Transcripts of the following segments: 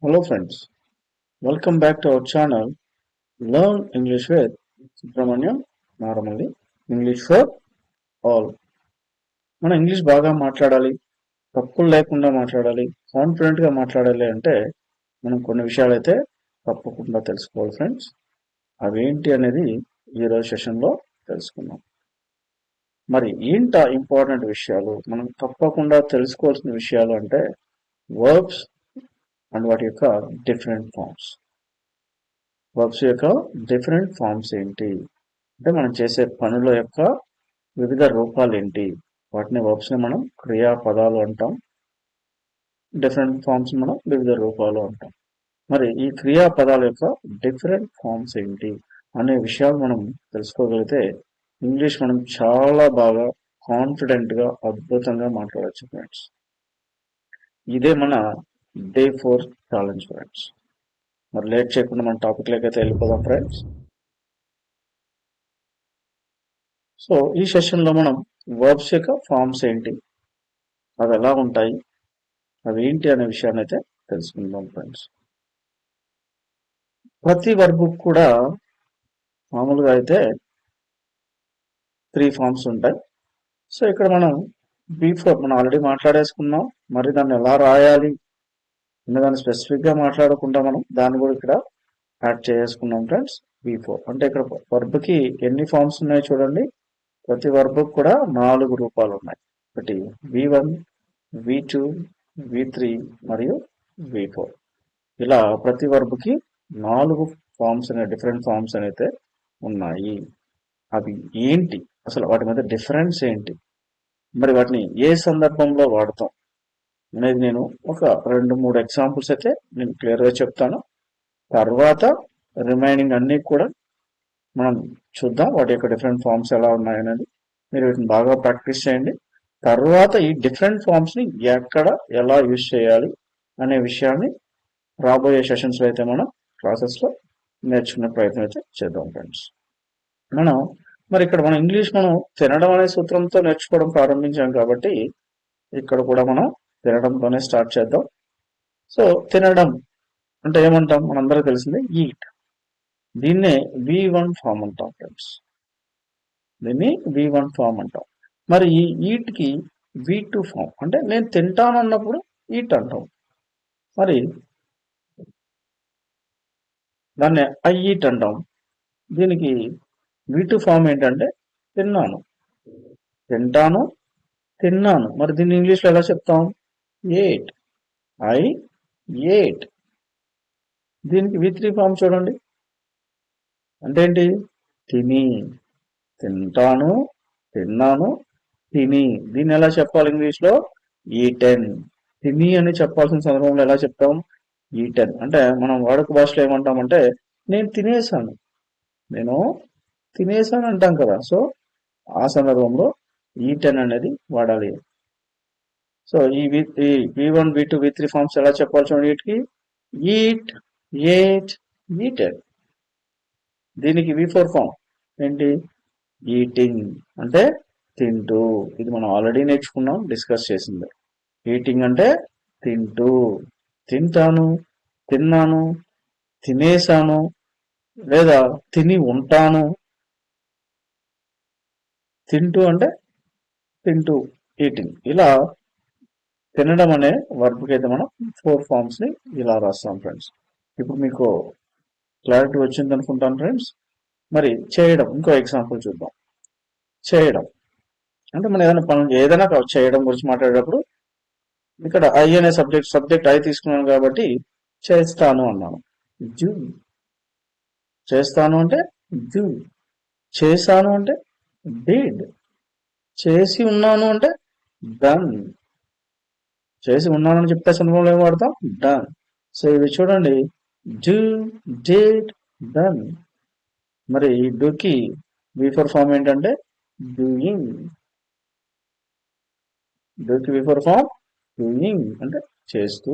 Hello friends, welcome back to our channel Learn English with Subramaniam Naramali English for all. మనం English బాగా మాట్లాడాలి, తప్పులు లేకుండా మాట్లాడాలి, కాన్ఫిడెంట్ గా మాట్లాడాలి అంటే మనం కొన్ని విషయాలు అయితే తప్పకుండా తెలుసుకోవాలి ఫ్రెండ్స్. అవేంటి అనేది ఈరోజు సెషన్లో తెలుసుకుందాం. మరి ఏంట ఇంపార్టెంట్ విషయాలు, మనం తప్పకుండా తెలుసుకోవాల్సిన విషయాలు అంటే వర్బ్స్ అండ్ వాటి యొక్క డిఫరెంట్ ఫార్మ్స్. వర్బ్స్ యొక్క డిఫరెంట్ ఫార్మ్స్ ఏంటి అంటే మనం చేసే పనుల యొక్క వివిధ రూపాలు ఏంటి, వాటిని వర్బ్స్ ని మనం క్రియాపదాలు అంటాం, డిఫరెంట్ ఫార్మ్స్ మనం వివిధ రూపాలు అంటాం. మరి ఈ క్రియాపదాల యొక్క డిఫరెంట్ ఫార్మ్స్ ఏంటి అనే విషయాలు మనం తెలుసుకోగలిగితే ఇంగ్లీష్ మనం చాలా బాగా కాన్ఫిడెంట్ గా అద్భుతంగా మాట్లాడవచ్చు ఫ్రెండ్స్. ఇదే మన డే 4 ఛాలెంజ్ ఫ్రెండ్స్. మరి లేట్ చేయకుండా మన టాపిక్ లోకి అయితే వెళ్ళిపోదాం ఫ్రెండ్స్. సో ఈ సెషన్ లో మనం వర్బ్స్ యొక్క ఫార్మ్స్ ఏంటి, అవి ఎలా ఉంటాయి, అవి ఏంటి అనే విషయాన్ని అయితే తెలుసుకుందాం ఫ్రెండ్స్. ప్రతి వర్బ్ కూడా మామూలుగా అయితే 3 ఫార్మ్స్ ఉంటాయి. సో ఇక్కడ మనం మనం ఆల్రెడీ మాట్లాడేసుకున్నాం. మరి దాన్ని ఎలా రాయాలి అనే దాన్ని స్పెసిఫిక్ గా మాట్లాడకుండా మనం దాన్ని కూడా ఇక్కడ యాడ్ చేసుకున్నాం ఫ్రెండ్స్. B4 అంటే ఇక్కడ వర్బ్ కి ఎన్ని ఫార్మ్స్ ఉన్నాయో చూడండి. ప్రతి వర్బ్ కూడా 4 రూపాలు ఉన్నాయి. ఒకటి V1, V2, V3 మరియు V4. ఇలా ప్రతి వర్బ్ కి 4 ఫార్మ్స్ అనే డిఫరెంట్ ఫార్మ్స్ అయితే ఉన్నాయి. అవి ఏంటి, అసలు వాటి మధ్య డిఫరెన్స్ ఏంటి, మరి వాటిని ఏ సందర్భంలో వాడతాం అనేది నేను ఒక 2-3 ఎగ్జాంపుల్స్ అయితే నేను క్లియర్ గా చెప్తాను. తర్వాత రిమైనింగ్ అన్ని కూడా మనం చూద్దాం వాటి యొక్క డిఫరెంట్ ఫార్మ్స్ ఎలా ఉన్నాయనేది. మీరు వీటిని బాగా ప్రాక్టీస్ చేయండి. తర్వాత ఈ డిఫరెంట్ ఫార్మ్స్ ని ఎక్కడ ఎలా యూజ్ చేయాలి అనే విషయాన్ని రాబోయే సెషన్స్ లో అయితే మనం క్లాసెస్ లో నేర్చుకునే ప్రయత్నం అయితే చేద్దాం ఫ్రెండ్స్. మరి ఇక్కడ మనం ఇంగ్లీష్ మనం తినడం అనే సూత్రంతో నేర్చుకోవడం ప్రారంభించాం కాబట్టి ఇక్కడ కూడా మనం తినడంతోనే స్టార్ట్ చేద్దాం. సో తినడం అంటే ఏమంటాం, మనందరూ తెలిసిందే ఈట్. దీన్నే V1 ఫామ్ అంటాం ఫ్రెండ్స్. దీన్ని V1 ఫామ్ అంటాం. మరి ఈ ఈట్ కి V2 ఫామ్ అంటే నేను తింటాను అన్నప్పుడు ఈట్ అంటాం. మరి దాన్ని ఐ ఈట్ అంటాం. దీనికి V2 ఫామ్ ఏంటంటే తిన్నాను, తింటాను, తిన్నాను. మరి దీన్ని ఇంగ్లీష్ లో ఎలా చెప్తాం? Ate, I ate. దీనికి V3 ఫామ్ చూడండి, అంటే ఏంటి? తిని, తింటాను, తిన్నాను, తిని. దీన్ని ఎలా చెప్పాలి ఇంగ్లీష్ లో? ఈటెన్. తిని అని చెప్పాల్సిన సందర్భంలో ఎలా చెప్తాం? ఈటెన్. అంటే మనం వాడుక భాషలో ఏమంటామంటే నేను తినేసాను, నేను తినేసాను అంటాం కదా. సో ఆ సందర్భంలో ఈటెన్ అనేది వాడాలి. సో ఈ V1, V2, V3 ఫార్మ్స్ ఎలా చెప్పాలి చూడండి. వీటికి ఈట్, ఏట్, ఈటెన్. దీనికి V4 ఫామ్ ఏంటి? ఈటింగ్ అంటే తింటూ. ఇది మనం ఆల్రెడీ నేర్చుకున్నాం, డిస్కస్ చేసింది. ఈటింగ్ అంటే తింటూ, తింటాను, తిన్నాను, తినేసాను, లేదా తిని ఉంటాను. తింటూ అంటే తింటూ, ఈటింగ్. ఇలా తినడం అనే వర్బ్కి అయితే మనం 4 ఫార్మ్స్ ని ఇలా రాస్తాం ఫ్రెండ్స్. ఇప్పుడు మీకు క్లారిటీ వచ్చింది అనుకుంటాను ఫ్రెండ్స్. మరి చేయడం, ఇంకో ఎగ్జాంపుల్ చూద్దాం. చేయడం అంటే మనం ఏదైనా పనులు ఏదైనా చేయడం గురించి మాట్లాడేటప్పుడు ఇక్కడ ఐ అనే సబ్జెక్ట్ ఐ తీసుకున్నాను కాబట్టి చేస్తాను అన్నాను. డూ. చేస్తాను అంటే డూ. చేశాను అంటే డిడ్. చేసి ఉన్నాను అంటే డన్. చేసి ఉన్నానని చెప్తే సందర్భంలో ఏం వాడతాం? డన్. సో ఇవి చూడండి, డూ, డిడ్, డన్. మరి ఈ డూకి V4 ఫామ్ ఏంటంటే డూయింగ్. డూకి V4 ఫామ్ డూయింగ్ అంటే చేస్తూ.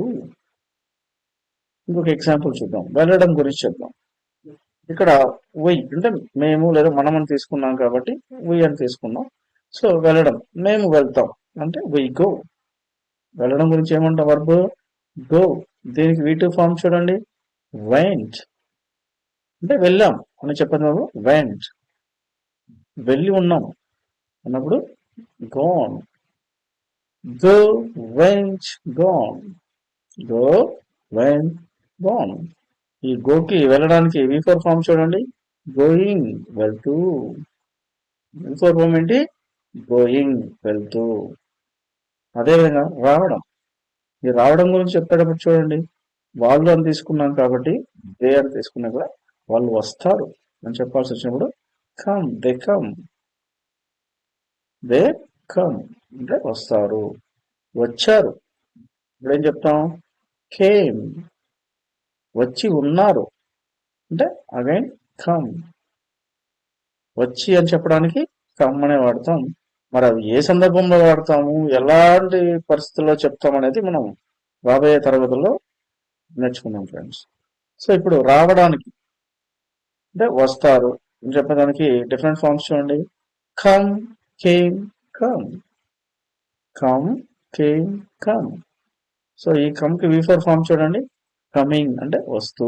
ఇంకొక ఎగ్జాంపుల్ చూద్దాం, వెళ్ళడం గురించి చెప్దాం. ఇక్కడ వై అంటే మేము లేదా మనం అని తీసుకున్నాం కాబట్టి వై అని తీసుకున్నాం. సో వెళ్ళడం, మేము వెళ్తాం అంటే వై గో. వెళ్ళడం గురించి ఏమంటాం? Verb go. దీనికి V2 ఫామ్ చూడండి, వెంట్ అంటే వెళ్ళాం అని చెప్పండి బాబు. వెంట్ వెళ్ళి ఉన్నాం అన్నప్పుడు gone. Go, went, gone. Go, went, gone. ఈ గోకి వెళ్ళడానికి V4 ఫామ్ చూడండి, గోయింగ్ వెళ్తూ. V4 ఫామ్ ఏంటి, గోయింగ్ వెళ్తూ. అదేవిధంగా రావడం, ఈ రావడం గురించి చెప్పేటప్పుడు చూడండి, వాళ్ళు అని తీసుకున్నాం కాబట్టి దే అని తీసుకున్నా కూడా వాళ్ళు వస్తారు అని చెప్పాల్సి వచ్చినప్పుడు come, they come. They come అంటే వస్తారు, వచ్చారు. ఇప్పుడు ఏం చెప్తాం, కేమ్ వచ్చి ఉన్నారు అంటే అగైన్ కమ్. వచ్చి అని చెప్పడానికి కమ్ అనే వాడతాం. మరి అవి ఏ సందర్భంలో వాడతాము, ఎలాంటి పరిస్థితుల్లో చెప్తాం అనేది మనం రాబోయే తరగతుల్లో నేర్చుకుందాం ఫ్రెండ్స్. సో ఇప్పుడు రావడానికి అంటే వస్తారు అని చెప్పడానికి డిఫరెంట్ ఫార్మ్స్ చూడండి, come, came, come. Come, came, come. So ఈ కమ్ కి V4 ఫార్మ్ చూడండి, కమింగ్ అంటే వస్తూ.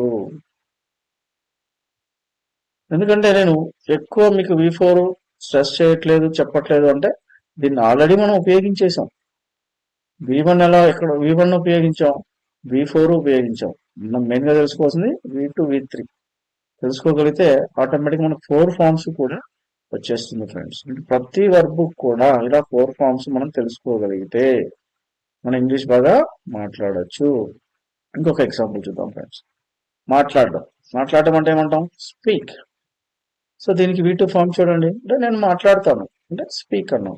ఎందుకంటే నేను ఎక్కువ మీకు V4 స్ట్రెస్ చేయట్లేదు, చెప్పట్లేదు అంటే దీన్ని ఆల్రెడీ మనం ఉపయోగించేసాం. V1 ఎలా ఇక్కడ V1 ఉపయోగించాం, V4 ఉపయోగించాం. మనం మెయిన్గా తెలుసుకోవాల్సింది V2, V3 తెలుసుకోగలిగితే ఆటోమేటిక్ మనకు 4 ఫార్మ్స్ కూడా వచ్చేస్తుంది ఫ్రెండ్స్. ప్రతి వర్బ్ కూడా ఇలా 4 ఫార్మ్స్ మనం తెలుసుకోగలిగితే మనం ఇంగ్లీష్ బాగా మాట్లాడచ్చు. ఇంకొక ఎగ్జాంపుల్ చూద్దాం ఫ్రెండ్స్. మాట్లాడడం, మాట్లాడడం అంటే ఏమంటాం, స్పీక్. సో దీనికి V2 ఫార్మ్ చూడండి, అంటే నేను మాట్లాడతాను అంటే స్పీక్ అన్నాం.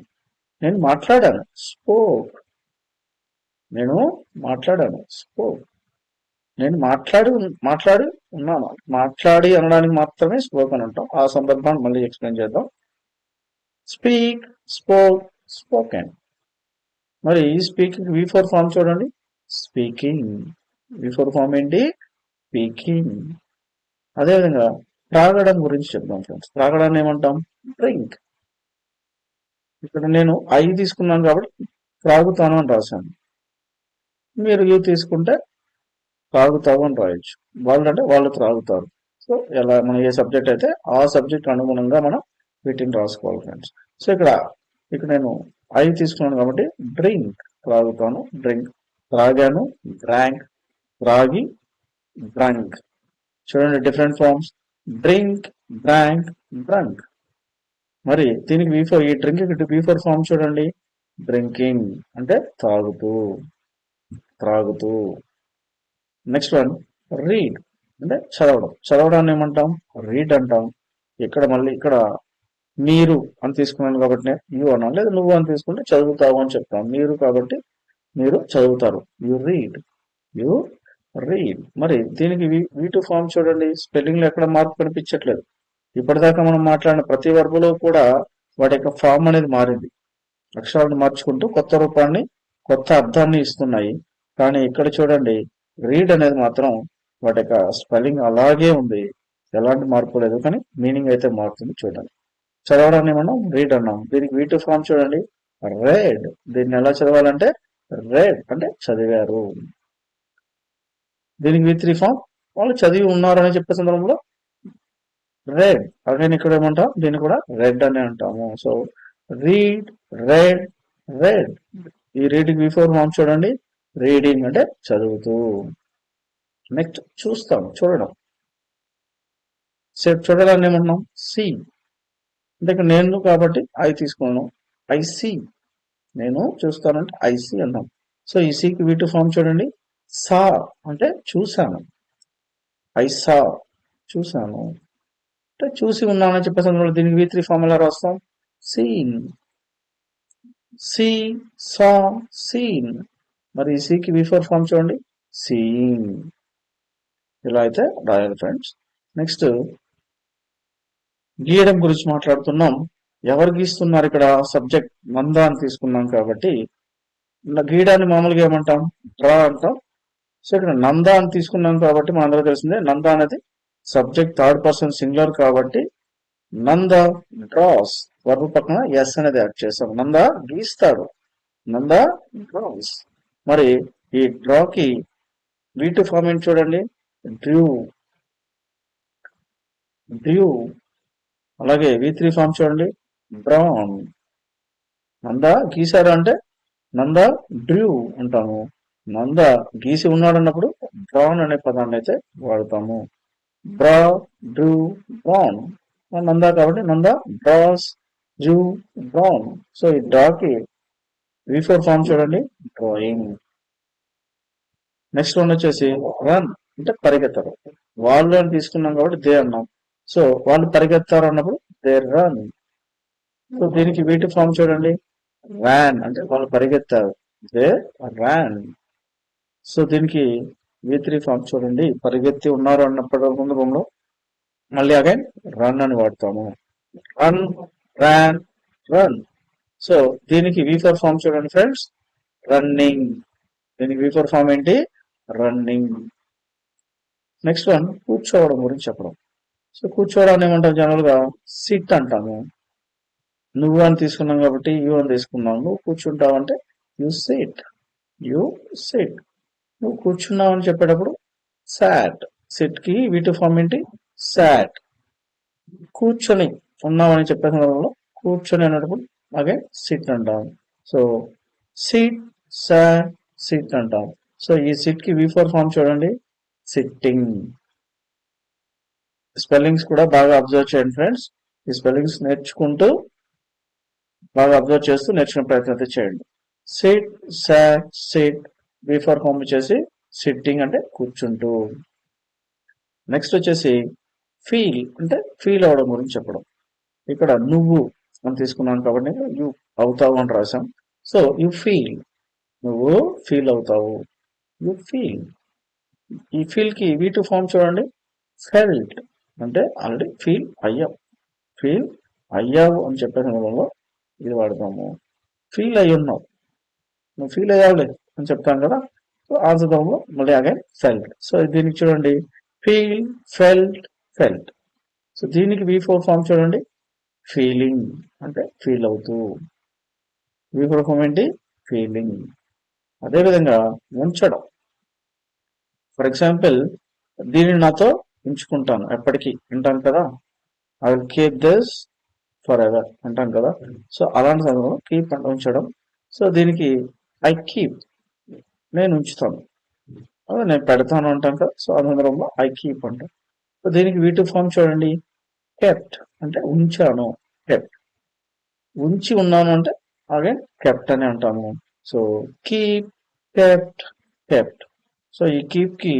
నేను మాట్లాడాను, స్పోక్. నేను మాట్లాడాను, స్పోక్. నేను మాట్లాడి ఉన్నాను, మాట్లాడి అనడానికి మాత్రమే స్పోక్ అని అంటాం. ఆ సందర్భాన్ని మళ్ళీ ఎక్స్ప్లెయిన్ చేద్దాం. Speak, spoke, spoken. మరి ఈ స్పీకింగ్ V4 ఫార్మ్ చూడండి, స్పీకింగ్. V4 ఫార్మ్ ఏంటి, స్పీకింగ్. అదేవిధంగా త్రాగడం గురించి చెప్దాం ఫ్రెండ్స్. త్రాగడాన్ని ఏమంటాం, డ్రింక్. ఇక్కడ నేను ఐ తీసుకున్నాను కాబట్టి త్రాగుతాను అని రాశాను. మీరు యూ తీసుకుంటే త్రాగుతావు అని రాయొచ్చు. వాళ్ళు అంటే వాళ్ళు త్రాగుతారు. సో ఎలా మనం ఏ సబ్జెక్ట్ అయితే ఆ సబ్జెక్ట్ అనుగుణంగా మనం వీటిని రాసుకోవాలి ఫ్రెండ్స్. సో ఇక్కడ నేను ఐ తీసుకున్నాను కాబట్టి డ్రింక్, త్రాగుతాను, డ్రింక్. త్రాగాను, డ్రాంక్. త్రాగి, డ్రంక్. చూడండి different forms, drink, drank, drunk. మరి దీనికి V4, ఈ డ్రింక్ V4 ఫార్మ్ చూడండి, డ్రింకింగ్ అంటే తాగుతూ, త్రాగుతూ. నెక్స్ట్ వన్, రీడ్ అంటే చదవడం. చదవడాన్ని ఏమంటాం, రీడ్ అంటాం. ఇక్కడ మీరు అని తీసుకున్నాను కాబట్టి యూ అన్నాం, లేదా నువ్వు అని తీసుకుంటే చదువుతావు అని చెప్తాం. మీరు కాబట్టి మీరు చదువుతారు, యు రీడ్, యు రీడ్. మరి దీనికి V2 ఫార్మ్ చూడండి, స్పెల్లింగ్ లో ఎక్కడ మార్పు కనిపించట్లేదు. ఇప్పటిదాకా మనం మాట్లాడిన ప్రతి వర్బులో కూడా వాటి యొక్క ఫామ్ అనేది మారింది. అక్షరాలను మార్చుకుంటూ కొత్త రూపాన్ని, కొత్త అర్థాన్ని ఇస్తున్నాయి. కానీ ఇక్కడ చూడండి, రీడ్ అనేది మాత్రం వాటి యొక్క స్పెల్లింగ్ అలాగే ఉంది, ఎలాంటి మార్పు లేదు, కానీ మీనింగ్ అయితే మారుతుంది. చూడండి, చదవడాన్ని మనం రీడ్ అన్నాం. దీనికి V2 ఫార్మ్ చూడండి, రెడ్. దీన్ని ఎలా చదవాలంటే రెడ్ అంటే చదివారు. దీనికి V3 ఫార్మ్, వాళ్ళు చదివి ఉన్నారు అని చెప్పే సందర్భంలో రెడ్. అగైన్ ఇక్కడ ఏమంటాం, దీన్ని కూడా రెడ్ అని అంటాము. So read, red, red. ఈ రీడింగ్ V4 ఫార్మ్ చూడండి, రీడింగ్ అంటే చదువుతూ. నెక్స్ట్ చూస్తాం, చూడడం. సేపు చూడడాన్ని ఏమంటున్నాం, సీ. అంటే ఇక్కడ నేను కాబట్టి ఐ తీసుకున్నాను, ఐ సీ. నేను చూస్తానంటే ఐ సీ అన్నాం. సో ఈ సీకి V2 ఫార్మ్ చూడండి, సా అంటే చూశాను. ఐ సా చూశాను అంటే చూసి ఉన్నానని చెప్పే సందర్భంలో దీనికి V3 ఫార్మ్ ఎలా రాస్తాం, సీన్. సీ, సా, సీన్. మరి ఈ సీకి V4 ఫార్మ్ చూడండి, సీయింగ్. ఇలా అయితే రాయాలి ఫ్రెండ్స్. నెక్స్ట్ గీయడం గురించి మాట్లాడుతున్నాం. ఎవరు గీస్తున్నారు, ఇక్కడ సబ్జెక్ట్ నంద అని తీసుకున్నాం కాబట్టి గీయడాన్ని మామూలుగా ఏమంటాం, డ్రా అంటాం. సో ఇక్కడ నంద అని తీసుకున్నాం కాబట్టి మన అందరూ తెలిసిందే, నంద అనేది సబ్జెక్ట్ థర్డ్ పర్సన్ సింగులర్ కాబట్టి నంద డ్రాస్. వర్బ్ పక్కన ఎస్ అనేది యాడ్ చేస్తాం. నంద గీస్తాడు, నంద డ్రాస్. మరి ఈ డ్రాకి V2 ఫామ్ ఏంటి చూడండి, డ్రూ డ్రూ. అలాగే V3 ఫామ్ చూడండి, బ్రౌన్. నంద గీశారు అంటే నంద డ్రూ అంటాము. నంద గీసి ఉన్నాడు అన్నప్పుడు బ్రౌన్ అనే పదాన్ని అయితే వాడతాము. బ్రా, డ్రూ, బ్రౌన్. నంద కాబట్టి నంద డ్రాస్, డ్రూ, బ్రౌన్. సో ఈ డ్రాకి V4 ఫామ్ చూడండి, డ్రాయింగ్. నెక్స్ట్ వన్ వచ్చేసి రన్ అంటే పరిగెత్తరు. వాళ్ళు అని తీసుకున్నాం కాబట్టి దే అన్నాం. సో వాళ్ళు పరిగెత్తారు అన్నప్పుడు దే రన్. సో దీనికి V2 ఫామ్ చూడండి, ర్యాన్ అంటే వాళ్ళు పరిగెత్తారు, దే ర్యాన్. సో దీనికి V3 ఫామ్ చూడండి, పరిగెత్తి ఉన్నారు అన్నప్పటి సందర్భంలో మళ్ళీ అగైన్ రన్ అని వాడతాము. Run, Ryan, run. సో దీనికి V4 ఫామ్ చూడండి ఫ్రెండ్స్, రన్నింగ్. దీనికి V4 ఫామ్ ఏంటి, రన్నింగ్. నెక్స్ట్ వన్ కూర్చోవడం గురించి చెప్పడం. సో కూర్చోవడాన్ని ఏమంటాం, జనరల్ గా సిట్ అంటాము. నువ్వు అని తీసుకున్నాం కాబట్టి యూ అని తీసుకున్నాం. నువ్వు కూర్చుంటావు అంటే యూ సిట్, యూ సిట్. నువ్వు కూర్చున్నావు అని చెప్పేటప్పుడు సాట్. సిట్ కి V2 ఫామ్ ఏంటి, సాట్. కూర్చొని ఉన్నామని చెప్పే సందర్భంలో కూర్చొని అన్నప్పుడు అలాగే సిట్ అంటాం. సో సిట్, సాట్, సిట్ అంటాం. సో ఈ సిట్ కి V4 ఫామ్ చూడండి, సిట్టింగ్. స్పెల్లింగ్స్ కూడా బాగా అబ్జర్వ్ చేయండి ఫ్రెండ్స్. ఈ స్పెల్లింగ్స్ నేర్చుకుంటూ బాగా అబ్జర్వ్ చేస్తూ నేర్చుకునే ప్రయత్నం అయితే చేయండి. సిట్, సాట్, సిట్. V4 ఫామ్ వచ్చేసి సిట్టింగ్ అంటే కూర్చుంటూ. నెక్స్ట్ వచ్చేసి ఫీల్ అంటే ఫీల్ అవడం గురించి చెప్పడం. ఇక్కడ నువ్వు అని తీసుకున్నాను కాబట్టి యు అవుతావు అని రాసాం. సో యు ఫీల్, నువ్వు ఫీల్ అవుతావు, యు ఫీల్. ఈ ఫీల్ కి V2 ఫామ్ చూడండి, ఫెల్ట్ అంటే ఆల్రెడీ ఫీల్ అయ్యావు, ఫీల్ అయ్యావు అని చెప్పే సందర్భంలో ఇది వాడతాము. ఫీల్ అయ్యి ఉన్నావు, నువ్వు ఫీల్ అయ్యావులే అని చెప్తాను కదా. సో ఆ సందర్భంలో మళ్ళీ అగైన్ ఫెల్ట్. సో దీనికి చూడండి, ఫీల్, ఫెల్ట్, ఫెల్ట్. సో దీనికి V4 ఫామ్ చూడండి, ఫీలింగ్ అంటే ఫీల్ అవుతూ. V4 ఫామ్ ఏంటి, ఫీలింగ్. అదేవిధంగా ఉంచడం. ఫర్ ఎగ్జాంపుల్, దీనిని నాతో ఉంచుకుంటాను ఎప్పటికీ అంటాను కదా, I will keep this for ever అంటాం కదా. సో అలాంటి సందర్భంలో కీప్ అంటే ఉంచడం. సో దీనికి ఐ కీప్, నేను ఉంచుతాను, అదే నేను పెడతాను అంటాం కదా. సో ఆ సందర్భంలో ఐ కీప్ అంటాం. సో దీనికి V2 ఫామ్ చూడండి, కెప్ట్ అంటే ఉంచాను, కెప్ట్. ఉంచి ఉన్నాను అంటే అగైన్ కెప్ట్ అని అంటాము. So keep, kept, kept. So ఈ కీప్ కి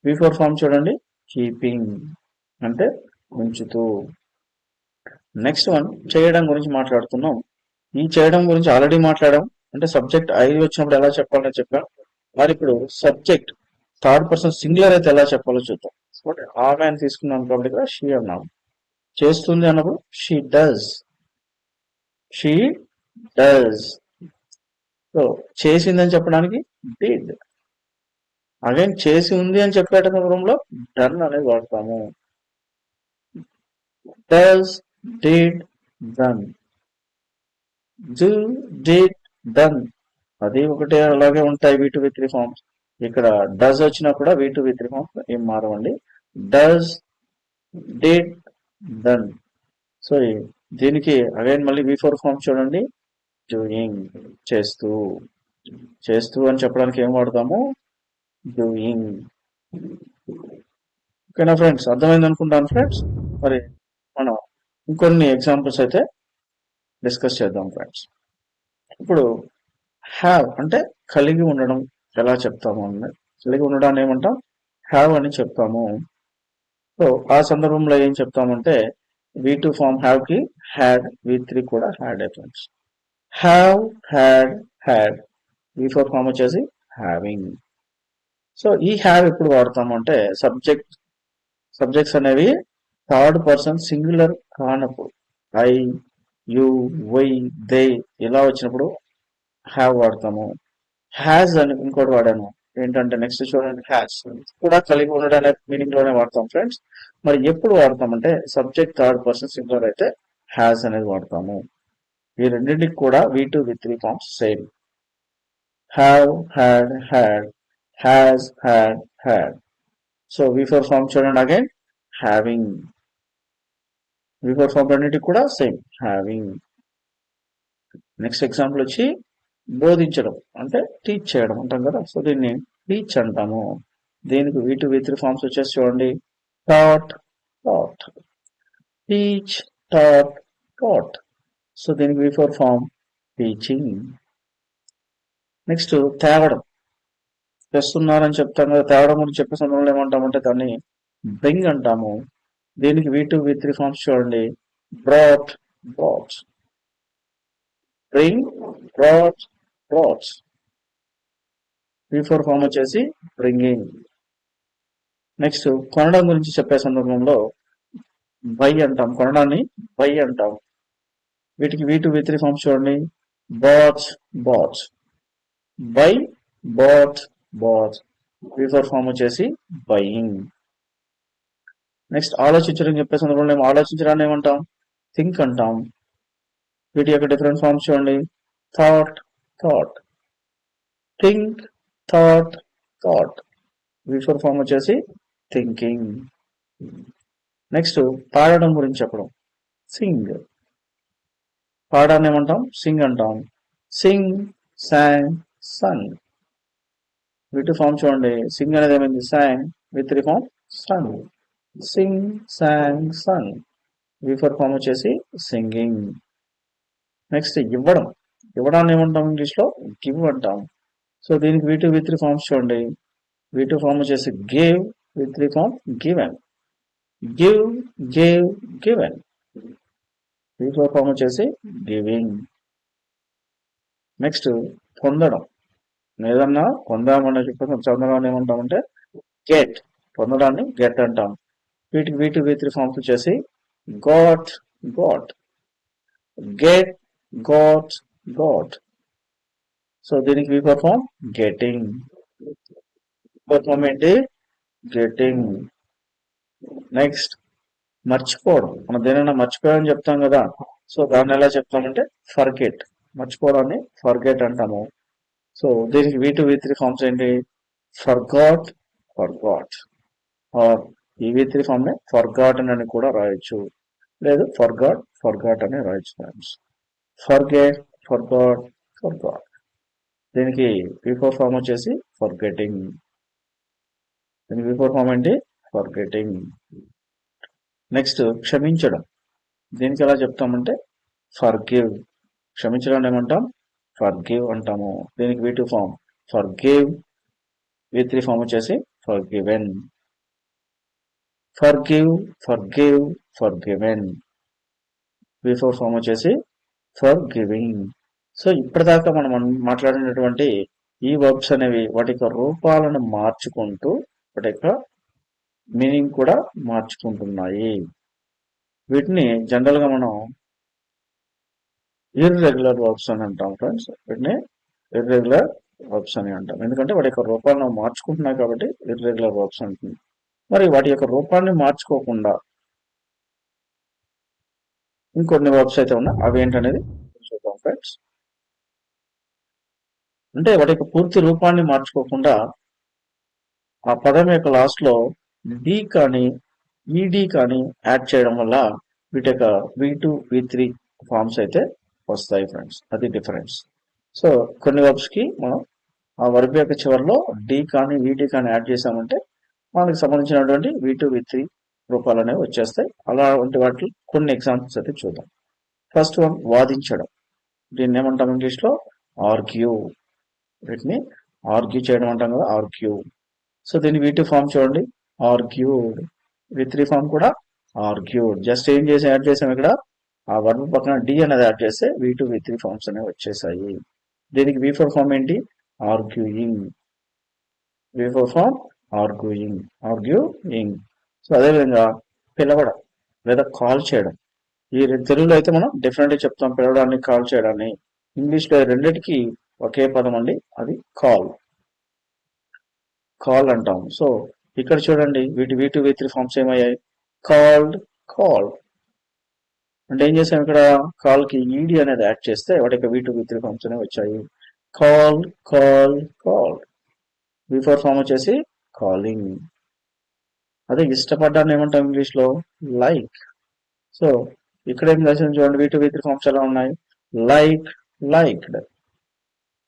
V4 ఫామ్ చూడండి, కీపింగ్ అంటే ఉంచుతూ. నెక్స్ట్ వన్ చేయడం గురించి మాట్లాడుతున్నాం. ఈ చేయడం గురించి ఆల్రెడీ మాట్లాడాం. అంటే సబ్జెక్ట్ ఐ వచ్చినప్పుడు ఎలా చెప్పాలని చెప్పాం. మరి ఇప్పుడు సబ్జెక్ట్ థర్డ్ పర్సన్ సింగులర్ అయితే ఎలా చెప్పాలో చూద్దాం. ఆమె అని తీసుకున్నాం కాబట్టి ఇక్కడ షీ అన్నాం. చేస్తుంది అన్నప్పుడు she does, she does. So చేసిందని చెప్పడానికి డిడ్. అగైన్ చేసి ఉంది అని చెప్పే సందర్భంలో డన్ అనేది వాడతాము. Does, did, done. Do, did, done. అది ఒకటే అలాగే ఉంటాయి V2 V3 ఫార్మ్స్. ఇక్కడ డస్ వచ్చినా కూడా V2 V3 ఫార్మ్స్ ఏం మారవండి. Does, did, done. సో దీనికి అగైన్ మళ్ళీ V4 ఫార్మ్ చూడండి, డూయింగ్ చేస్తూ. చేస్తూ అని చెప్పడానికి ఏం వాడతాము, డూయింగ్. ఓకేనా ఫ్రెండ్స్, అర్థమైంది అనుకుంటాను ఫ్రెండ్స్. మరి మనం ఇంకొన్ని ఎగ్జాంపుల్స్ అయితే డిస్కస్ చేద్దాం ఫ్రెండ్స్. ఇప్పుడు హ్యావ్ అంటే కలిగి ఉండడం ఎలా చెప్తాము అన్నది. కలిగి ఉండడాన్ని ఏమంటాం, హ్యావ్ అని చెప్తాము. సో ఆ సందర్భంలో ఏం చెప్తామంటే V2 ఫామ్ హ్యావ్ కి హ్యాడ్, V3 కూడా had friends. Have, had, had. V4 form వచ్చేసి హ్యావింగ్. సో ఈ హ్యావ్ ఎప్పుడు వాడతాము అంటే సబ్జెక్ట్స్ అనేవి థర్డ్ పర్సన్ సింగులర్ కానప్పుడు, ఐ, యు, వై, దే ఇలా వచ్చినప్పుడు హ్యావ్ వాడతాము. హ్యాజ్ అని ఇంకోటి వాడాను ఏంటంటే, నెక్స్ట్ చూడండి, హ్యాజ్ కూడా కలిగి ఉండడం అనే మీనింగ్ లోనే వాడతాం ఫ్రెండ్స్. మరి ఎప్పుడు వాడతామంటే సబ్జెక్ట్ థర్డ్ పర్సన్ సింగులర్ అయితే హ్యాజ్ అనేది వాడతాము. ఈ రెండింటికి కూడా V2 V3 forms same. Have, had, had. Has, had. So V4 form చూడండి అగైన్ హ్యావింగ్. V4 ఫామ్ రెండింటికి కూడా సేమ్ హ్యావింగ్. నెక్స్ట్ ఎగ్జాంపుల్ వచ్చి బోధించడం అంటే టీచ్ చేయడం అంటాం కదా, సో దీన్ని టీచ్ అంటాము. దీనికి V2 V3 ఫామ్స్ వచ్చేసి చూడండి taught, taught, teach, taught, taught. So దీనికి V4 ఫామ్ టీచింగ్. నెక్స్ట్ తేవడం, తెస్తున్నారని చెప్తాం కదా, తేవడం గురించి చెప్పే సందర్భంలో ఏమంటామంటే దాన్ని బ్రింగ్ అంటాము. దీనికి V2 V3 ఫామ్స్ చూడండి brought, brought, bring, brought, brought. V4 form వచ్చేసి బ్రింగింగ్. నెక్స్ట్ కొనడం గురించి చెప్పే సందర్భంలో బై అంటాం, కొనడాన్ని బై అంటాం. వీటికి V2 V3 ఫామ్స్ చూడండి bought, bought, buy, bought, bought. V4 form వచ్చేసి బయింగ్. నెక్స్ట్ ఆలోచించడం చెప్పే సందర్భంలో ఆలోచించడాన్ని ఏమంటాం థింక్ అంటాం. వీటి యొక్క డిఫరెంట్ ఫామ్స్ చూడండి thought, thought, think, thought, thought. V4 form వచ్చేసి థింకింగ్. నెక్స్ట్ పాడడం గురించి చెప్పడం సింగ్. పాడాన్ని ఏమంటాం సింగ్ అంటాం. సింగ్, సాంగ్, సంగ్. V2 ఫామ్ చూడండి సింగ్ అనేది ఏమైంది సాంగ్, V3 ఫామ్ సంగ్. సింగ్, సాంగ్, సంగ్. V4 ఫామ్ వచ్చేసి సింగింగ్. నెక్స్ట్ ఇవ్వడం, ఇవ్వడాన్ని ఏమంటాం ఇంగ్లీష్ లో గివ్ అంటాం. సో దీనికి V2 V3 ఫామ్స్ చూడండి V2 ఫామ్ వచ్చేసి gave, V3 form given. Give, gave, given. V4 form వచ్చేసి గివింగ్. నెక్స్ట్ పొందడం, ఏదన్నా పొందామని చెప్పి చదవడాన్ని ఏమంటామంటే గెట్, పొందడాన్ని గెట్ అంటాం. వీటికి V2 V3 ఫామ్స్ వచ్చేసి got, got, get, got, got. So దీనికి V4 form getting. V4 form ఏంటి గెటింగ్. నెక్స్ట్ మర్చిపోవడం, మనం దేనైనా మర్చిపోయామని చెప్తాం కదా, సో దాన్ని ఎలా చెప్తామంటే ఫర్గెట్, మర్చిపోవడాన్ని ఫర్గెట్ అంటాము. సో దీనికి V2 V3 ఫామ్స్ ఏంటి ఫర్గాట్, ఫర్గాట్. ఆర్ ఈ V3 ఫామ్ ని ఫర్గాటన్ అని కూడా రాయొచ్చు, లేదు ఫర్గాట్, ఫర్గాట్ అని రాయొచ్చు ఫ్రెండ్స్. Forget, forgot, forgot. దీనికి V4 ఫామ్ వచ్చేసి ఫర్గెటింగ్. దీనికి V4 ఫామ్ ఏంటి ఫర్గెటింగ్. నెక్స్ట్ క్షమించడం, దీనికి ఎలా చెప్తామంటే ఫర్గివ్. క్షమించడం ఏమంటాం ఫర్గివ్ అంటాము. దీనికి V2 form forgive, V3 form వచ్చేసి forgiven. Forgive, forgive, forgiven. V4 form వచ్చేసి ఫర్గివింగ్. సో ఇప్పటిదాకా మనం మాట్లాడినటువంటి ఈ వర్బ్స్ అనేవి వాటి యొక్క రూపాలను మార్చుకుంటూ వాటి యొక్క మీనింగ్ కూడా మార్చుకుంటున్నాయి. వీటిని జనరల్ గా మనం ఇర్రెగ్యులర్ వర్బ్స్ అని అంటాం ఫ్రెండ్స్. వీటిని ఇర్రెగ్యులర్ వర్బ్స్ అని అంటాం, ఎందుకంటే వాటి యొక్క రూపాలను మార్చుకుంటున్నాయి కాబట్టి ఇర్రెగ్యులర్ వర్బ్స్ అంటుంది. మరి వాటి యొక్క రూపాన్ని మార్చుకోకుండా ఇంకొన్ని వర్బ్స్ అయితే ఉన్నాయి, అవి ఏంటనేది చూద్దాం ఫ్రెండ్స్. అంటే వాటి యొక్క పూర్తి రూపాన్ని మార్చుకోకుండా ఆ పదం యొక్క లాస్ట్ లో డి కానీ ఈడి కానీ యాడ్ చేయడం వల్ల వీటి యొక్క V2 V3 ఫామ్స్ అయితే వస్తాయి ఫ్రెండ్స్, అది డిఫరెన్స్. సో కొన్ని వర్బ్స్ కి మనం ఆ వర్బ్ యొక్క చివరిలో డి కానీ ఈడి కానీ యాడ్ చేసామంటే మనకి సంబంధించినటువంటి V2 V3 రూపాలు అనేవి వచ్చేస్తాయి. అలాంటి వాటి కొన్ని ఎగ్జాంపుల్స్ అయితే చూద్దాం. ఫస్ట్ వన్ వాదించడం, దీన్ని ఏమంటాం ఇంగ్లీష్ లో ఆర్గ్యూ. వీటిని ఆర్గ్యూ చేయడం అంటాం కదా ఆర్గ్యూ. సో దీన్ని V2 ఫామ్ చూడండి ఆర్గ్యూడ్. V3 ఫామ్ కూడా ఆర్గ్యూడ్. జస్ట్ ఏం చేసి యాడ్ చేసాం ఇక్కడ ఆ వర్బ్ పక్కన డి అనేది యాడ్ చేస్తే V2 V3 ఫామ్స్ అనేవి వచ్చేసాయి. దీనికి V4 ఫామ్ ఏంటి arguing. V4 form arguing, arguing. So అదేవిధంగా పిలవడం లేదా కాల్ చేయడం, ఈ తెలుగులో అయితే మనం డిఫరెంట్ చెప్తాం పిలవడాన్ని కాల్ చేయడాన్ని. ఇంగ్లీష్ లో రెండింటికి ఒకే పదం అండి, అది కాల్, కాల్ అంటాం. సో ఇక్కడ చూడండి వీటి V2 V3 forms ఏమయ్యాయి called, called. అంటే ఏం చేసాం ఇక్కడ కాల్ కి ఈడి అనేది యాడ్ చేస్తే వాటి యొక్క V2 V3 ఫామ్స్ అనేవి వచ్చాయి. Call, call, call. V4 form వచ్చేసి కాలింగ్. అదే ఇష్టపడ్డాన్ని ఏమంటాం ఇంగ్లీష్ లో? లైక్. సో ఇక్కడ ఏం రాసింది చూడండి, V2 V3 ఫామ్స్ ఎలా ఉన్నాయి? Like, liked.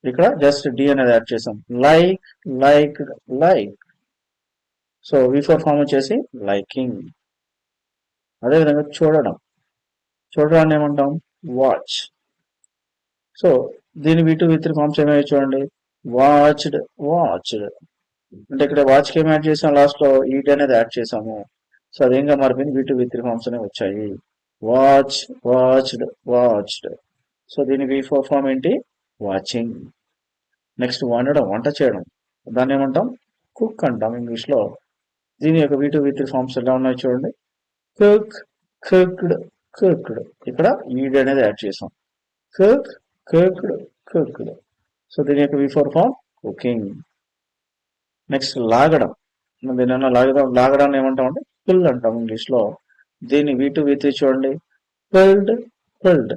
ఇక్కడ జస్ట్ డి అనేది యాడ్ చేసాం. Like, liked, like. So V4 form వచ్చేసి లైకింగ్. అదేవిధంగా చూడడం, చూడడాన్ని ఏమంటాం? వాచ్. సో దీని V2 V3 ఫామ్స్ ఏమయ్యాయి చూడండి, వాచ్డ్, వాచ్డ్. అంటే ఇక్కడ వాచ్ కి ఏం యాడ్ చేసాం? లాస్ట్ లో ఈట్ అనేది యాడ్ చేసాము. సో అదేంగా మారిపోయింది, V2 V3 ఫామ్స్ అనేవి వచ్చాయి. Watch, watched, watched. సో దీని V4 ఫామ్ ఏంటి? వాచింగ్. నెక్స్ట్ వండడం, వంట చేయడం, దాన్ని ఏమంటాం? కుక్ అంటాం ఇంగ్లీష్ లో. దీని యొక్క V2 V3 ఫామ్స్ ఎలా ఉన్నాయి చూడండి, కుక్, కుక్డ్, కుక్డ్. ఇక్కడ ఈడ్ అనేది యాడ్ చేసాం. Cook, cooked, cooked. సో దీని యొక్క V4 ఫామ్ కుకింగ్. నెక్స్ట్ లాగడం, దీని లాగడాన్ని ఏమంటాం అంటే పుల్ అంటాం ఇంగ్లీష్ లో. దీన్ని V2 V3 చూడండి, pulled, pulled,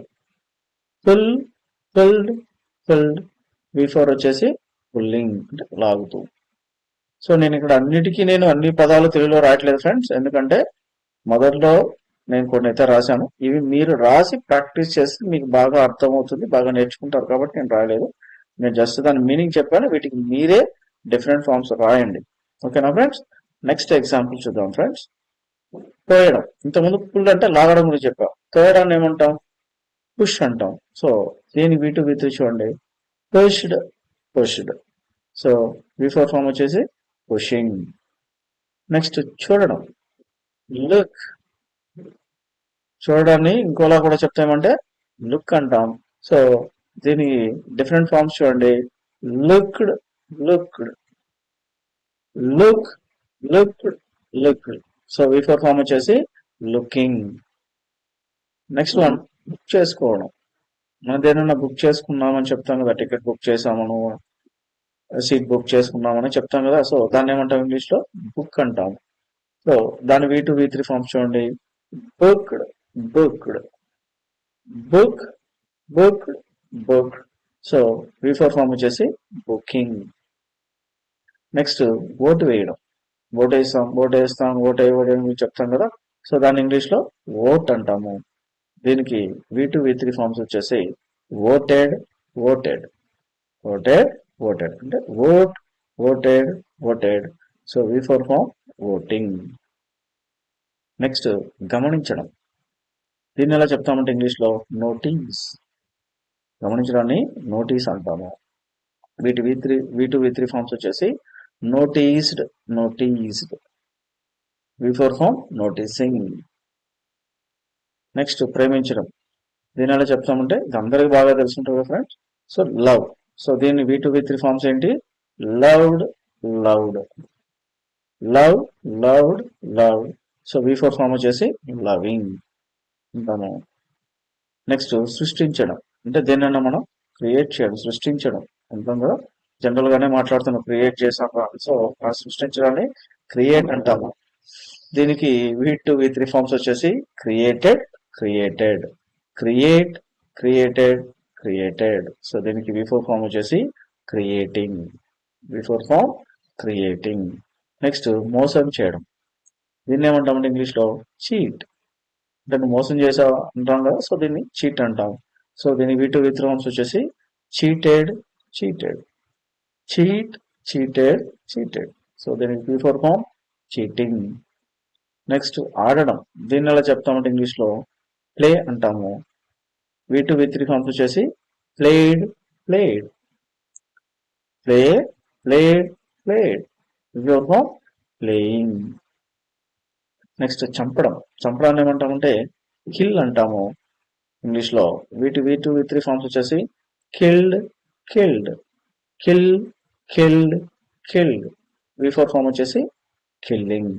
pull, pulled, pulled. V4 వచ్చేసి పుల్లింగ్, అంటే లాగుతూ. సో నేను ఇక్కడ అన్ని పదాలు తెలుగులో రాయట్లేదు ఫ్రెండ్స్, ఎందుకంటే మొదట్లో నేను కొన్ని అయితే రాశాను. ఇవి మీరు రాసి ప్రాక్టీస్ చేస్తే మీకు బాగా అర్థమవుతుంది, బాగా నేర్చుకుంటారు కాబట్టి నేను రాయలేదు. నేను జస్ట్ దాని మీనింగ్ చెప్పాను, వీటికి మీరే డిఫరెంట్ ఫార్మ్స్ రాయండి. ఓకేనా ఫ్రెండ్స్? నెక్స్ట్ ఎగ్జాంపుల్ చూద్దాం ఫ్రెండ్స్. తోయడం, ఇంతకుముందు పుల్ అంటే లాగడం గురించి చెప్పాం. తోయడాన్ని ఏమంటాం? పుష్ అంటాం. సో దీని V2 V3 చూడండి, pushed, pushed. So V4 form వచ్చేసి పుషింగ్. నెక్స్ట్ చూడడం, లుక్. చూడడాన్ని ఇంకోలా కూడా చెప్తామంటే లుక్ అంటాం. సో దీని డిఫరెంట్ ఫార్మ్స్ చూడండి, looked, looked, look, looked, looked. So V4 form వచ్చేసి లుకింగ్. నెక్స్ట్ వన్, బుక్ చేసుకోవడం. మనం దేనైనా బుక్ చేసుకున్నామని చెప్తాం కదా, టికెట్ బుక్ చేసామను, సీట్ బుక్ చేసుకున్నామని చెప్తాం కదా. సో దాన్ని ఏమంటాం ఇంగ్లీష్ లో? బుక్ అంటాం. సో దాని V2 V3 ఫార్మ్స్ చూడండి, booked, booked, book, book, book. So V4 form వచ్చేసి బుకింగ్. నెక్స్ట్ ఓటు వేయడం, ఓటు వేస్తాం, ఓటు వేయడం చెప్తాం కదా. సో దాని ఇంగ్లీష్ లో ఓట్ అంటాము. దీనికి V2 V3 ఫార్మ్స్ వచ్చేసి ఓటెడ్, ఓటెడ్, ఓటెడ్, ఓటెడ్. అంటే vote, voted, voted. So V4 form voting. Next గమనించడం, దీన్ని ఎలా చెప్తామంటే ఇంగ్లీష్ లో నోటీస్. గమనించడాన్ని నోటీస్ అంటాము. V2 V3 ఫార్మ్స్ వచ్చేసి noticed, noticed. V4 form noticing. Next ప్రేమించడం, దీని ఎలా చెప్తామంటే ఇది అందరికి బాగా తెలుసుంటుంది ఫ్రెండ్స్. So love. సో దీన్ని V2 V3 ఫార్మ్స్ ఏంటి? Loved, loved, love, loved, loved. So V4 form వచ్చేసి లవింగ్ అంటాము. నెక్స్ట్ సృష్టించడం, అంటే దేన్నైనా మనం క్రియేట్ చేయడం, సృష్టించడం అంటాం కదా. జనరల్ గానే మాట్లాడుతున్నాం, క్రియేట్ చేసాం. సో ఆ సృష్టించడాన్ని క్రియేట్ అంటాము. దీనికి V2 V3 ఫార్మ్స్ వచ్చేసి created, created, create, created, created. So దీనికి V4 ఫార్మ్ వచ్చేసి creating. V4 form creating. Next మోసం చేయడం, దీన్ని ఏమంటామంటే ఇంగ్లీష్ లో చీట్. అంటే నువ్వు మోసం చేసావు అంటాం కదా. సో దీన్ని చీట్ అంటాం. సో దీని V2 V3 ఫార్మ్స్ వచ్చేసి cheated, cheated, cheat, cheated, cheated. So దీనికి V4 ఫార్మ్ చీటింగ్. నెక్స్ట్ ఆడడం, దీన్ని ఎలా చెప్తామంటే ఇంగ్లీష్ లో ప్లే అంటాము. V2 V3 ఫార్మ్స్ వచ్చేసి played, played, play, played, played. V4 form playing. Next చంపడం, చంపడాన్ని ఏమంటామంటే కిల్ అంటాము ఇంగ్లీష్ లో. V2 V3 ఫార్మ్స్ వచ్చేసి killed, killed, kill, killed, killed. V4 form వచ్చేసి కిల్లింగ్.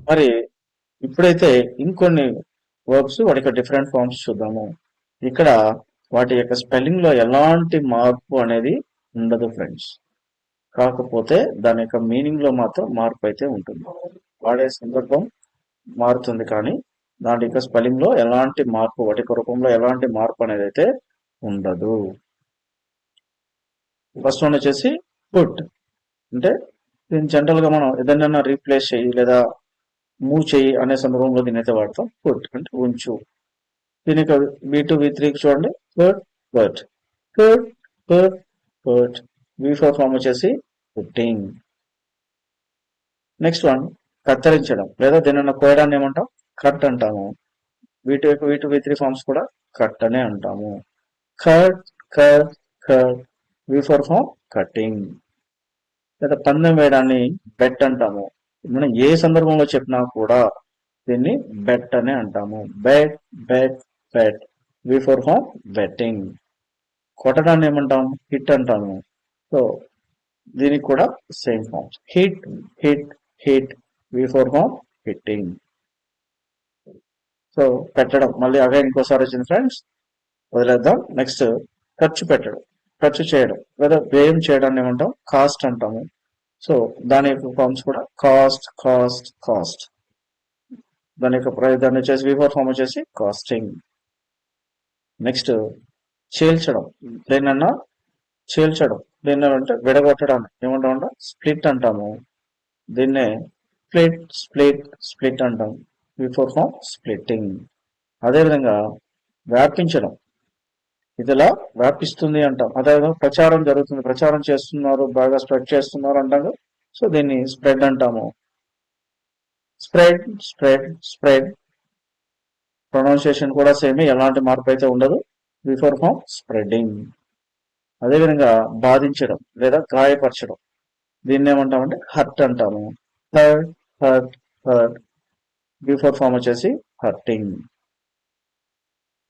మరి ఇప్పుడైతే ఇంకొన్ని వర్బ్స్ వాటి యొక్క డిఫరెంట్ ఫార్మ్స్ చూద్దాము. ఇక్కడ వాటి యొక్క స్పెల్లింగ్ లో ఎలాంటి మార్పు అనేది ఉండదు ఫ్రెండ్స్. కాకపోతే దాని యొక్క మీనింగ్ లో మాత్రం మార్పు అయితే ఉంటుంది. వాడే సందర్భం మారుతుంది, కానీ దాని యొక్క స్పెల్లింగ్ లో ఎలాంటి మార్పు, వాటి యొక్క రూపంలో ఎలాంటి మార్పు అనేది అయితే ఉండదు. ఫస్ట్ వన్ వచ్చేసి పుట్ అంటే దీన్ని జనరల్ గా మనం ఏదైనా రీప్లేస్ చేయి లేదా మూవ్ చేయి అనే సందర్భంలో దీని అయితే వాడతాం. పుట్ అంటే ఉంచు. దీనికి V2 V3 చూడండి. Put put put put put. V4 form వచ్చేసి పుట్టింగ్. నెక్స్ట్ వన్ కత్తిరించడం లేదా దీనిని కోయడాన్ని ఏమంటాం? కట్ అంటాము. V2 V3 ఫార్మ్స్ కూడా కట్ అనే అంటాము. Cut cut cut. V4 form cutting. లేదా పందెం వేయడాన్ని బెట్ అంటాము. మనం ఏ సందర్భంలో చెప్పినా కూడా దీన్ని బెట్ అనే అంటాము. Bet bet bet. V4 form betting. కొట్టడాన్ని ఏమంటాం? హిట్ అంటాము. సో దీనికి కూడా same forms. Hit hit hit. V4 form hitting. So పెట్టడం మళ్ళీ అగైన్ ఇంకోసారి వచ్చింది ఫ్రెండ్స్, వదిలేద్దాం. నెక్స్ట్ ఖర్చు పెట్టడం, ఖర్చు చేయడం లేదా వ్యయం చేయడాన్ని ఏమంటాం? కాస్ట్ అంటాము. సో దాని యొక్క ఫార్మ్స్ కూడా కాస్ట్ కాస్ట్ కాస్ట్. దాని యొక్క దాన్ని వచ్చేసి V4 ఫార్మ్ వచ్చేసి కాస్టింగ్. నెక్స్ట్ చీల్చడం, దేన్నన్నా చీల్చడం, దీన్ని అంటే విడగొట్టడాన్ని ఏమంటామంట? స్ప్లిట్ అంటాము. దీన్నే స్ప్లిట్ స్ప్లిట్ స్ప్లిట్ అంటాం. V4 form splitting. అదేవిధంగా వ్యాపించడం, ఇదిలా వ్యాపిస్తుంది అంటాం. అదేవిధంగా ప్రచారం జరుగుతుంది, ప్రచారం చేస్తున్నారు, బాగా స్ప్రెడ్ చేస్తున్నారు అంటాం. సో దీన్ని స్ప్రెడ్ అంటాము. Spread spread spread. ప్రొనౌన్సియేషన్ కూడా సేమ్, ఎలాంటి మార్పు అయితే ఉండదు. V4 form spreading. అదేవిధంగా బాధించడం లేదా గాయపరచడం, దీన్ని ఏమంటామంటే హర్ట్ అంటాము. Hurt hurt hurt. V4 form వచ్చేసి హర్టింగ్.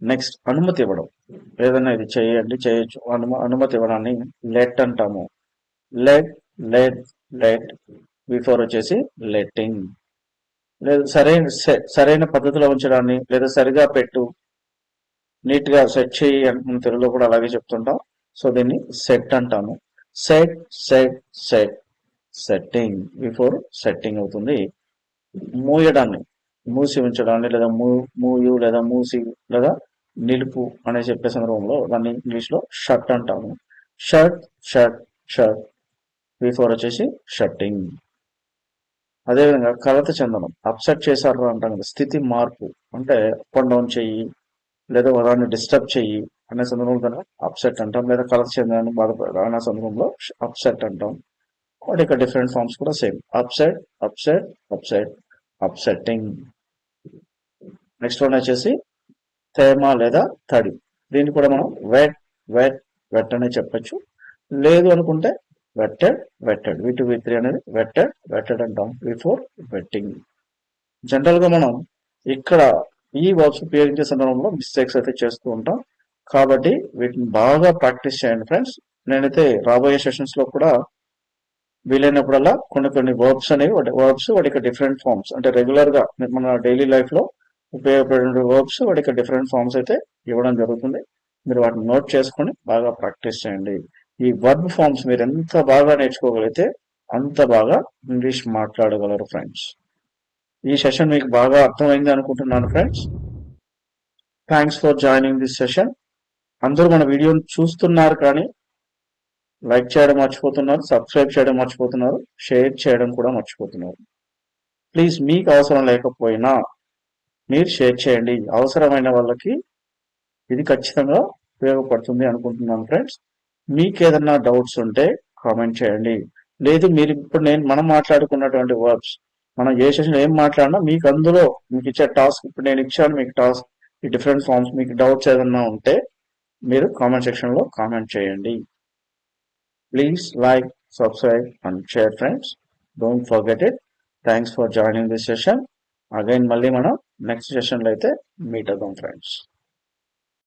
నెక్స్ట్ అనుమతి ఇవ్వడం, ఏదైనా ఇది చేయండి చేయొచ్చు, అనుమతి ఇవ్వడాన్ని లెట్ అంటాము. Let let let. V4 వచ్చేసి లెట్టింగ్. లేదా సరైన పద్ధతిలో ఉంచడాన్ని లేదా సరిగా పెట్టు, నీట్ గా సెట్ చేయి అంటే తెలుగులో కూడా అలాగే చెప్తుంటాం. సో దీన్ని సెట్ అంటాము. Set set set. Setting. V4 setting అవుతుంది. మూయడాన్ని, మూసి ఉంచడాన్ని లేదా మూయు లేదా మూసి లేదా నిలుపు అనే చెప్పే సందర్భంలో దాన్ని ఇంగ్లీష్ లో షట్ అంటాము. Shut shut shut. V4 వచ్చేసి షట్టింగ్. అదేవిధంగా కలత చెందడం, అప్సెట్ చేశారు అంటాం కదా, స్థితి మార్పు అంటే అప్ అండ్ డౌన్ చెయ్యి లేదా దాన్ని డిస్టర్బ్ చెయ్యి అనే సందర్భంలో కనుక అప్సెట్ అంటాం. లేదా కలత చెందడాన్ని బాధపడడం అనే సందర్భంలో అప్సెట్ అంటాం. వాటి యొక్క డిఫరెంట్ ఫార్మ్స్ కూడా same. Upset upset upset upsetting. Next one వచ్చేసి తేమ లేదా తడి, దీన్ని కూడా మనం వెట్ వెట్ వెట్ అనే చెప్పచ్చు. లేదు అనుకుంటే వెట్టెడ్ వెట్టెడ్. V2 V3 అనేది వెట్టెడ్ వెట్టెడ్ అంటాం. V4 vetting. జనరల్ గా మనం ఇక్కడ ఈ వర్బ్స్ ఉపయోగించే సందర్భంలో మిస్టేక్స్ అయితే చేస్తూ ఉంటాం. కాబట్టి వీటిని బాగా ప్రాక్టీస్ చేయండి ఫ్రెండ్స్. నేనైతే రాబోయే సెషన్స్ లో కూడా వీలైనప్పుడల్లా కొన్ని వర్బ్స్ అనేవి వాటికి డిఫరెంట్ ఫార్మ్స్ అంటే రెగ్యులర్ గా మన డైలీ లైఫ్ లో ఉపయోగపడే వర్బ్స్ వాటికి డిఫరెంట్ ఫార్మ్స్ అయితే ఇవ్వడం జరుగుతుంది. మీరు వాటిని నోట్ చేసుకొని బాగా ప్రాక్టీస్ చేయండి. ఈ వర్బ్ ఫార్మ్స్ మీరు ఎంత బాగా నేర్చుకోగలిగితే అంత బాగా ఇంగ్లీష్ మాట్లాడగలరు ఫ్రెండ్స్. ఈ సెషన్ మీకు బాగా అర్థమైంది అనుకుంటున్నాను friends. Thanks for joining this session. అందరూ మన వీడియోని చూస్తున్నారు కానీ లైక్ చేయడం మర్చిపోతున్నారు, సబ్స్క్రైబ్ చేయడం మర్చిపోతున్నారు, షేర్ చేయడం కూడా మర్చిపోతున్నారు. ప్లీజ్ మీకు అవసరం లేకపోయినా మీరు షేర్ చేయండి. అవసరమైన వాళ్ళకి ఇది ఖచ్చితంగా ఉపయోగపడుతుంది అనుకుంటున్నాను ఫ్రెండ్స్. మీకు ఏదన్నా డౌట్స్ ఉంటే కామెంట్ చేయండి. లేదు మీరు ఇప్పుడు మనం మాట్లాడుకున్నటువంటి వర్బ్స్ మనం ఏ సెషన్ ఏం మాట్లాడినా మీకు అందులో మీకు ఇచ్చే టాస్క్, ఇప్పుడు నేను ఇచ్చాను మీకు టాస్క్, ఈ డిఫరెంట్ ఫార్మ్స్, మీకు డౌట్స్ ఏదన్నా ఉంటే మీరు కామెంట్ సెక్షన్ లో కామెంట్ చేయండి. Please like, subscribe and share friends. Don't forget it. Thanks for joining this session. Again మళ్ళీ మనం నెక్స్ట్ సెషన్ లో అయితే మీట్ అవుదాం ఫ్రెండ్స్.